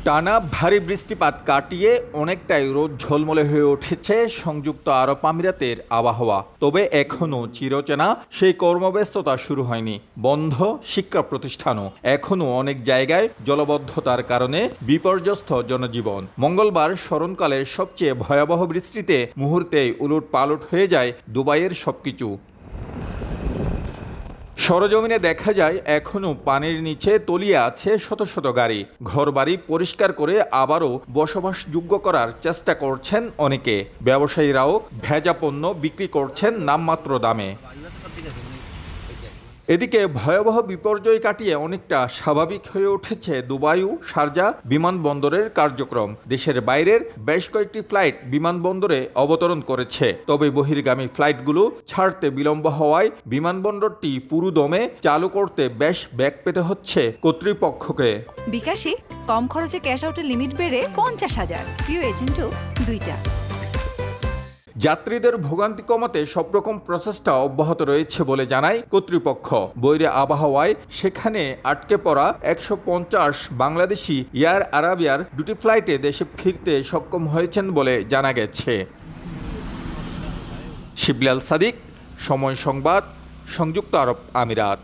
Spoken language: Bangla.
টানা ভারী বৃষ্টিপাত কাটিয়ে অনেকটাই রোদ ঝলমলে হয়ে উঠেছে সংযুক্ত আরব আমিরাতের আবহাওয়া। তবে এখনও চিরচেনা সেই কর্মব্যস্ততা শুরু হয়নি। বন্ধ শিক্ষা প্রতিষ্ঠানও। এখনও অনেক জায়গায় জলবদ্ধতার কারণে বিপর্যস্ত জনজীবন। মঙ্গলবার স্মরণকালের সবচেয়ে ভয়াবহ বৃষ্টিতে মুহূর্তেই উলট পালট হয়ে যায় দুবাইয়ের সবকিছু। সরজমিনে দেখা যায় এখনও পানির নিচে তলিয়ে আছে শত শত গাড়ি। ঘরবাড়ি পরিষ্কার করে আবারও বসবাসযোগ্য করার চেষ্টা করছেন অনেকে। ব্যবসায়ীরাও ভেজা পণ্য বিক্রি করছেন নামমাত্র দামে। এদিকে ভয়াবহ বিপর্যয় কাটিয়ে অনেকটা স্বাভাবিক হয়ে উঠেছে দুবাই ও শারজা বিমানবন্দরের কার্যক্রম। দেশের বাইরের বেশ কয়েকটি ফ্লাইট বিমানবন্দরে অবতরণ করেছে। তবে বহির্গামী ফ্লাইটগুলো ছাড়তে বিলম্ব হওয়ায় বিমানবন্দরটি পুরোদমে চালু করতে বেশ বেগ পেতে হচ্ছে কর্তৃপক্ষকে। বিকাশে কম খরচে ক্যাশ আউটের লিমিট বেড়ে 50,000, প্রিয় এজেন্টও 2টা। যাত্রীদের ভোগান্তি কমাতে সব রকম প্রচেষ্টা অব্যাহত রয়েছে বলে জানায় কর্তৃপক্ষ। বৈরী আবহাওয়ায় সেখানে আটকে পড়া 150 বাংলাদেশি এয়ার আরাবিয়ার দুটি ফ্লাইটে দেশে ফিরতে সক্ষম হয়েছেন বলে জানা গেছে। শিবলি আল সাদিক, সময় সংবাদ, সংযুক্ত আরব আমিরাত।